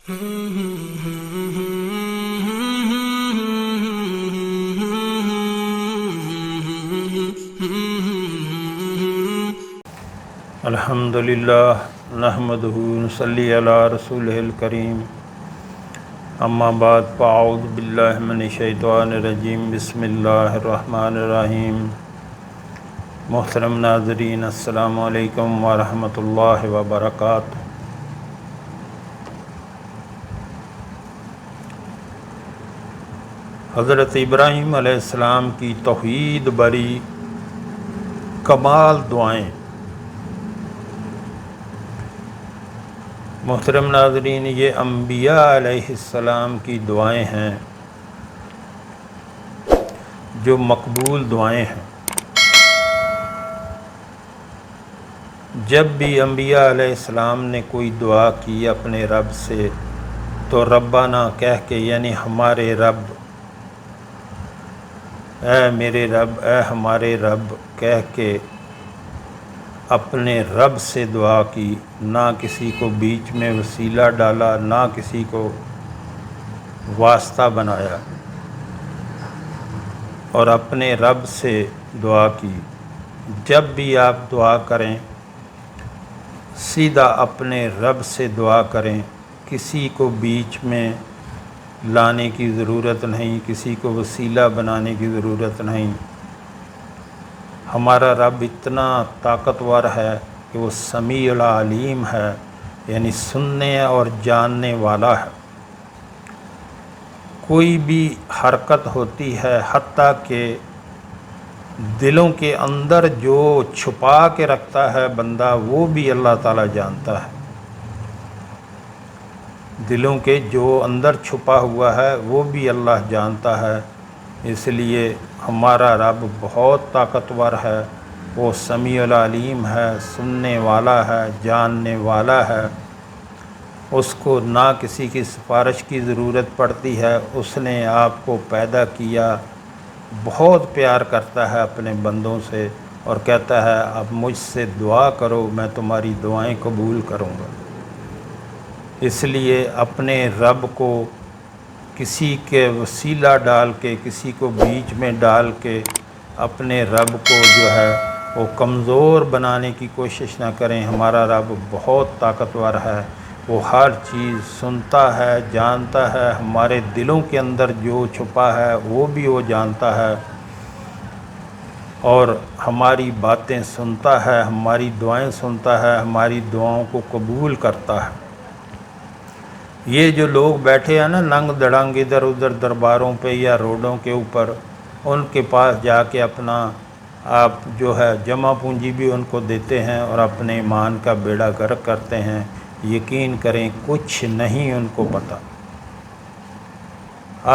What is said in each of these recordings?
الحمدللہ نحمدہ ونصلی علی رسولہ الکریم اما بعد فاعوذ باللہ من الشیطان الرجیم بسم اللہ الرحمن الرحیم۔ محترم ناظرین السلام علیکم ورحمۃ اللہ وبرکاتہ۔ حضرت ابراہیم علیہ السلام کی توحید بری کمال دعائیں۔ محترم ناظرین، یہ انبیاء علیہ السلام کی دعائیں ہیں جو مقبول دعائیں ہیں۔ جب بھی انبیاء علیہ السلام نے کوئی دعا کی اپنے رب سے تو ربنا کہہ کے، یعنی ہمارے رب، اے میرے رب، اے ہمارے رب کہہ کے اپنے رب سے دعا کی، نہ کسی کو بیچ میں وسیلہ ڈالا، نہ کسی کو واسطہ بنایا، اور اپنے رب سے دعا کی۔ جب بھی آپ دعا کریں سیدھا اپنے رب سے دعا کریں، کسی کو بیچ میں لانے کی ضرورت نہیں، کسی کو وسیلہ بنانے کی ضرورت نہیں۔ ہمارا رب اتنا طاقتور ہے کہ وہ سمیع العلیم ہے، یعنی سننے اور جاننے والا ہے۔ کوئی بھی حرکت ہوتی ہے، حتیٰ کہ دلوں کے اندر جو چھپا کے رکھتا ہے بندہ، وہ بھی اللہ تعالیٰ جانتا ہے۔ دلوں کے جو اندر چھپا ہوا ہے وہ بھی اللہ جانتا ہے۔ اس لیے ہمارا رب بہت طاقتور ہے، وہ سمیع العلیم ہے، سننے والا ہے، جاننے والا ہے۔ اس کو نہ کسی کی سفارش کی ضرورت پڑتی ہے، اس نے آپ کو پیدا کیا، بہت پیار کرتا ہے اپنے بندوں سے، اور کہتا ہے اب مجھ سے دعا کرو، میں تمہاری دعائیں قبول کروں گا۔ اس لیے اپنے رب کو کسی کے وسیلہ ڈال کے، کسی کو بیچ میں ڈال کے اپنے رب کو جو ہے وہ کمزور بنانے کی کوشش نہ کریں۔ ہمارا رب بہت طاقتور ہے، وہ ہر چیز سنتا ہے، جانتا ہے، ہمارے دلوں کے اندر جو چھپا ہے وہ بھی وہ جانتا ہے، اور ہماری باتیں سنتا ہے، ہماری دعائیں سنتا ہے، ہماری دعاؤں کو قبول کرتا ہے۔ یہ جو لوگ بیٹھے ہیں نا ننگ دڑنگ ادھر ادھر درباروں پہ یا روڈوں کے اوپر، ان کے پاس جا کے اپنا آپ جو ہے جمع پونجی بھی ان کو دیتے ہیں اور اپنے ایمان کا بیڑا غرق کرتے ہیں۔ یقین کریں کچھ نہیں ان کو پتہ۔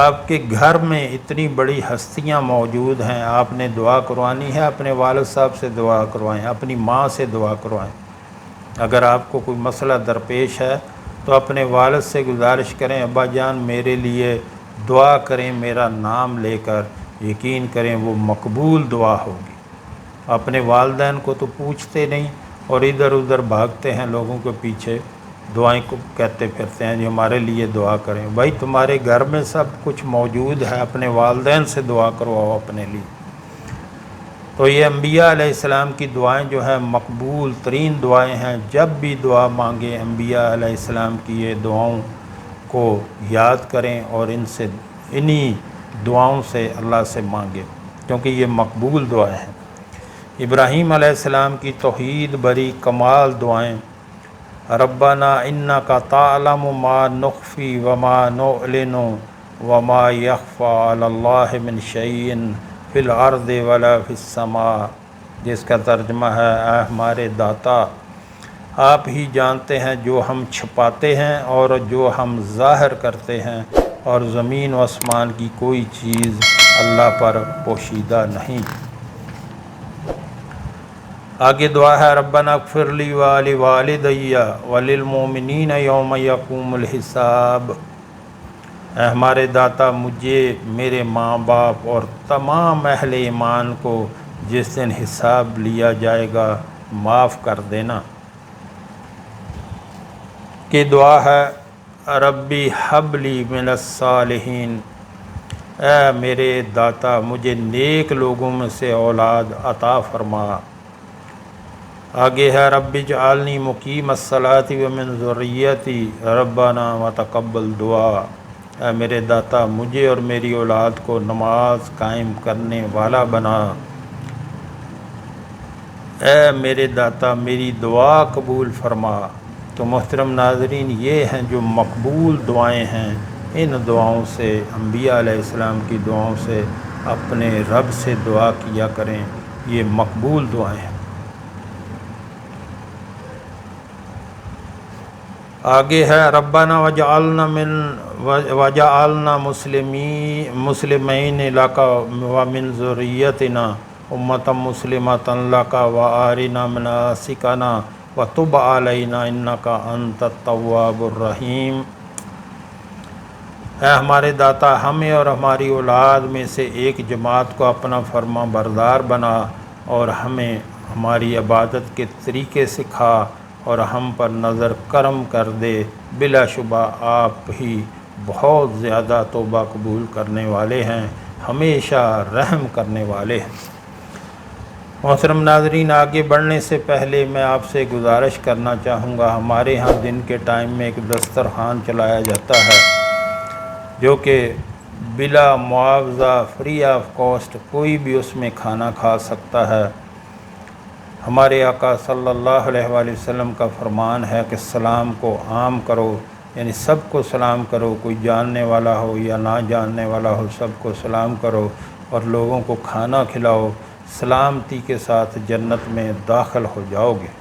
آپ کے گھر میں اتنی بڑی ہستیاں موجود ہیں، آپ نے دعا کروانی ہے اپنے والد صاحب سے دعا کروائیں، اپنی ماں سے دعا کروائیں۔ اگر آپ کو کوئی مسئلہ درپیش ہے تو اپنے والد سے گزارش کریں، ابا جان میرے لیے دعا کریں میرا نام لے کر۔ یقین کریں وہ مقبول دعا ہوگی۔ اپنے والدین کو تو پوچھتے نہیں اور ادھر ادھر بھاگتے ہیں لوگوں کے پیچھے، دعائیں کو کہتے پھرتے ہیں جو ہمارے لیے دعا کریں۔ بھائی تمہارے گھر میں سب کچھ موجود ہے، اپنے والدین سے دعا کرواؤ اپنے لیے۔ تو یہ انبیاء علیہ السلام کی دعائیں جو ہیں مقبول ترین دعائیں ہیں۔ جب بھی دعا مانگیں انبیاء علیہ السلام کی یہ دعاؤں کو یاد کریں اور انہی دعاؤں سے اللہ سے مانگیں، کیونکہ یہ مقبول دعائیں ہیں۔ ابراہیم علیہ السلام کی توحید بری کمال دعائیں۔ ربنا انک تعلم ما نخفی وما نعلن وما یخفی علی اللہ من شیء فی الارض ولا فی السماء، جس کا ترجمہ ہے اے ہمارے داتا، آپ ہی جانتے ہیں جو ہم چھپاتے ہیں اور جو ہم ظاہر کرتے ہیں، اور زمین و آسمان کی کوئی چیز اللہ پر پوشیدہ نہیں۔ آگے دعا ہے ربنا اغفر لی ولوالدی وللمؤمنین یوم یقوم الحساب۔ اے ہمارے داتا مجھے، میرے ماں باپ اور تمام اہل ایمان کو جس دن حساب لیا جائے گا معاف کر دینا۔ کہ دعا ہے ربی حبلی من الصالحین، اے میرے داتا مجھے نیک لوگوں میں سے اولاد عطا فرما۔ آگے ہے رب اجعلنی مقیم الصلاۃ ومن ذریتی ربنا وتقبل دعا، اے میرے داتا مجھے اور میری اولاد کو نماز قائم کرنے والا بنا۔ اے میرے داتا میری دعا قبول فرما۔ تو محترم ناظرین، یہ ہیں جو مقبول دعائیں ہیں، ان دعاؤں سے، انبیاء علیہ السلام کی دعاؤں سے اپنے رب سے دعا کیا کریں، یہ مقبول دعائیں ہیں۔ آگے ہے ربنا وجعلنا مسلمین لک ومن ذریتنا امۃ مسلمۃ لک وارنا مناسکنا وتب علینا انک انت التواب الرحیم۔ اے ہمارے داتا ہمیں اور ہماری اولاد میں سے ایک جماعت کو اپنا فرما بردار بنا، اور ہمیں ہماری عبادت کے طریقے سکھا، اور ہم پر نظر کرم کر دے، بلا شبہ آپ ہی بہت زیادہ توبہ قبول کرنے والے ہیں، ہمیشہ رحم کرنے والے ہیں۔ محترم ناظرین، آگے بڑھنے سے پہلے میں آپ سے گزارش کرنا چاہوں گا، ہمارے ہاں دن کے ٹائم میں ایک دسترخوان چلایا جاتا ہے جو کہ بلا معاوضہ، فری آف کاسٹ کوئی بھی اس میں کھانا کھا سکتا ہے۔ ہمارے آقا صلی اللہ علیہ وآلہ وسلم کا فرمان ہے کہ سلام کو عام کرو، یعنی سب کو سلام کرو، کوئی جاننے والا ہو یا نہ جاننے والا ہو، سب کو سلام کرو اور لوگوں کو کھانا کھلاؤ، سلامتی کے ساتھ جنت میں داخل ہو جاؤ گے۔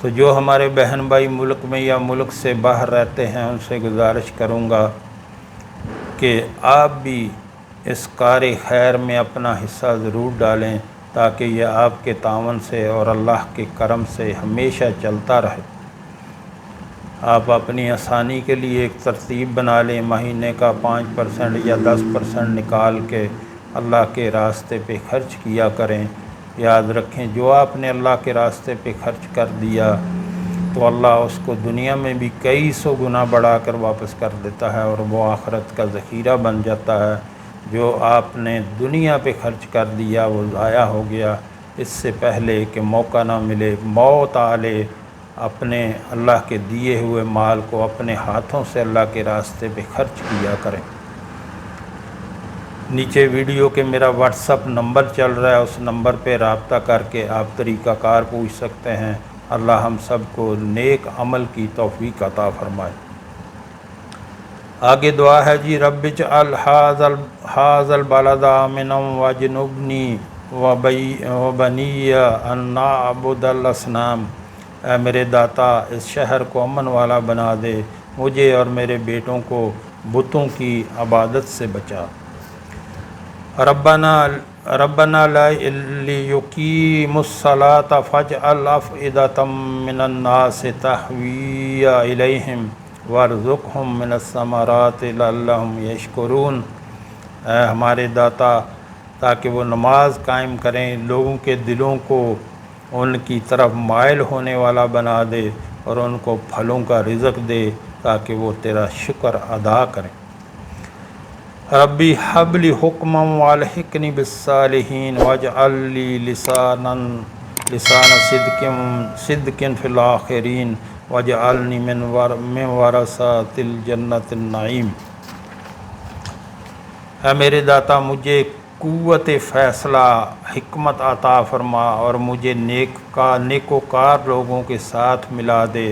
تو جو ہمارے بہن بھائی ملک میں یا ملک سے باہر رہتے ہیں ان سے گزارش کروں گا کہ آپ بھی اس کار خیر میں اپنا حصہ ضرور ڈالیں، تاکہ یہ آپ کے تعاون سے اور اللہ کے کرم سے ہمیشہ چلتا رہے۔ آپ اپنی آسانی کے لیے ایک ترتیب بنا لیں، مہینے کا 5% یا 10% نکال کے اللہ کے راستے پہ خرچ کیا کریں۔ یاد رکھیں جو آپ نے اللہ کے راستے پہ خرچ کر دیا تو اللہ اس کو دنیا میں بھی کئی سو گنا بڑھا کر واپس کر دیتا ہے، اور وہ آخرت کا ذخیرہ بن جاتا ہے۔ جو آپ نے دنیا پہ خرچ کر دیا وہ ضائع ہو گیا، اس سے پہلے کہ موقع نہ ملے، موت آ لے، اپنے اللہ کے دیے ہوئے مال کو اپنے ہاتھوں سے اللہ کے راستے پہ خرچ کیا کریں۔ نیچے ویڈیو کے میرا واٹس اپ نمبر چل رہا ہے، اس نمبر پہ رابطہ کر کے آپ طریقہ کار پوچھ سکتے ہیں۔ اللہ ہم سب کو نیک عمل کی توفیق عطا فرمائے۔ آگے دعا ہے جی، رب اجعل ھذا البلد آمنا واجنبنی وبنی ان نعبد الاصنام، اے میرے داتا اس شہر کو امن والا بنا دے، مجھے اور میرے بیٹوں کو بتوں کی عبادت سے بچا۔ ربنا لیقیموا الصلاۃ فاجعل افئدۃ من الناس تہوی الیہم وارزقہم من الثمرات لعلہم یشکرون، اے ہمارے داتا تاکہ وہ نماز قائم کریں، لوگوں کے دلوں کو ان کی طرف مائل ہونے والا بنا دے، اور ان کو پھلوں کا رزق دے تاکہ وہ تیرا شکر ادا کریں۔ ربی حب لی حکما والحقنی بالصالحین واجعل لی لسان صدق فی الآخرین واجعلنی من ورثۃ الجنۃ النعیم۔ اے میرے داتا مجھے قوت فیصلہ، حکمت عطا فرما، اور مجھے نیکوکار لوگوں کے ساتھ ملا دے،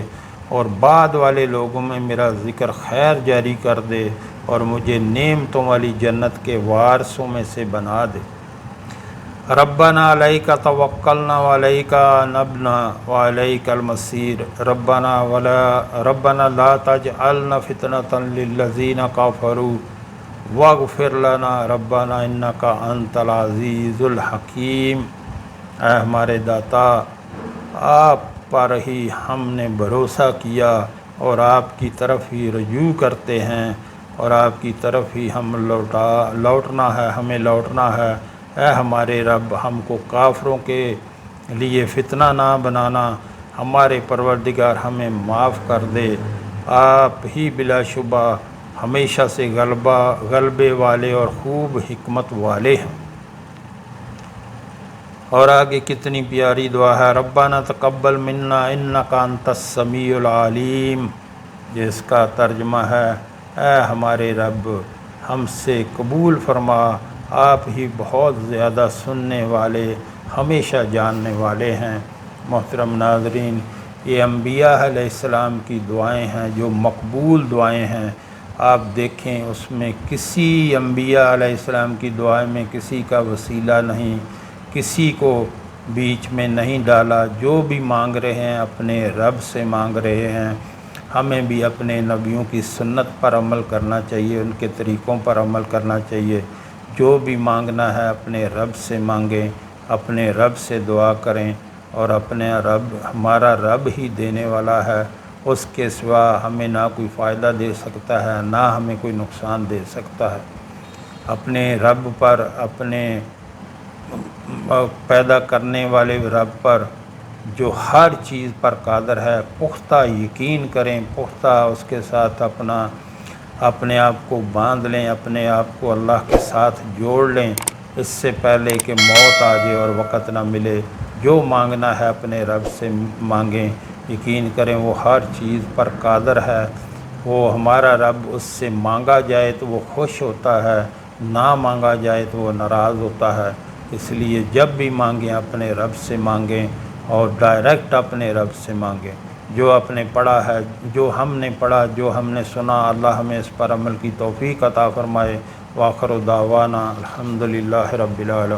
اور بعد والے لوگوں میں میرا ذکر خیر جاری کر دے، اور مجھے نعمتوں والی جنت کے وارثوں میں سے بنا دے۔ ربنا علیک توکلنا وعلیک انبنا وعلیک المصیر، ربنا لا تجعلنا فتنة للذین کفروا واغفر لنا ربنا انک انت العزیز الحکیم۔ اے ہمارے داتا آپ پر ہی ہم نے بھروسہ کیا، اور آپ کی طرف ہی رجوع کرتے ہیں، اور آپ کی طرف ہی ہمیں لوٹنا ہے۔ اے ہمارے رب ہم کو کافروں کے لیے فتنہ نہ بنانا، ہمارے پروردگار ہمیں معاف کر دے، آپ ہی بلا شبہ ہمیشہ سے غلبے والے اور خوب حکمت والے ہیں۔ اور آگے کتنی پیاری دعا ہے، ربنا تقبل منا انک انت السمیع العلیم، جس کا ترجمہ ہے اے ہمارے رب ہم سے قبول فرما، آپ ہی بہت زیادہ سننے والے ہمیشہ جاننے والے ہیں۔ محترم ناظرین، یہ انبیاء علیہ السلام کی دعائیں ہیں جو مقبول دعائیں ہیں۔ آپ دیکھیں اس میں کسی انبیاء علیہ السلام کی دعائیں میں کسی کا وسیلہ نہیں، کسی کو بیچ میں نہیں ڈالا، جو بھی مانگ رہے ہیں اپنے رب سے مانگ رہے ہیں۔ ہمیں بھی اپنے نبیوں کی سنت پر عمل کرنا چاہیے، ان کے طریقوں پر عمل کرنا چاہیے۔ جو بھی مانگنا ہے اپنے رب سے مانگیں، اپنے رب سے دعا کریں، اور اپنے رب ہمارا رب ہی دینے والا ہے، اس کے سوا ہمیں نہ کوئی فائدہ دے سکتا ہے نہ ہمیں کوئی نقصان دے سکتا ہے۔ اپنے رب پر، اپنے پیدا کرنے والے رب پر جو ہر چیز پر قادر ہے، پختہ یقین کریں، پختہ اس کے ساتھ اپنے آپ کو باندھ لیں، اپنے آپ کو اللہ کے ساتھ جوڑ لیں، اس سے پہلے کہ موت آ جائے اور وقت نہ ملے۔ جو مانگنا ہے اپنے رب سے مانگیں، یقین کریں وہ ہر چیز پر قادر ہے۔ وہ ہمارا رب، اس سے مانگا جائے تو وہ خوش ہوتا ہے، نہ مانگا جائے تو وہ ناراض ہوتا ہے۔ اس لیے جب بھی مانگیں اپنے رب سے مانگیں اور ڈائریکٹ اپنے رب سے مانگیں۔ جو اپنے پڑھا ہے، جو ہم نے پڑھا، جو ہم نے سنا، اللہ ہمیں اس پر عمل کی توفیق عطا فرمائے۔ وآخر دعوانا الحمدللہ رب العالمین۔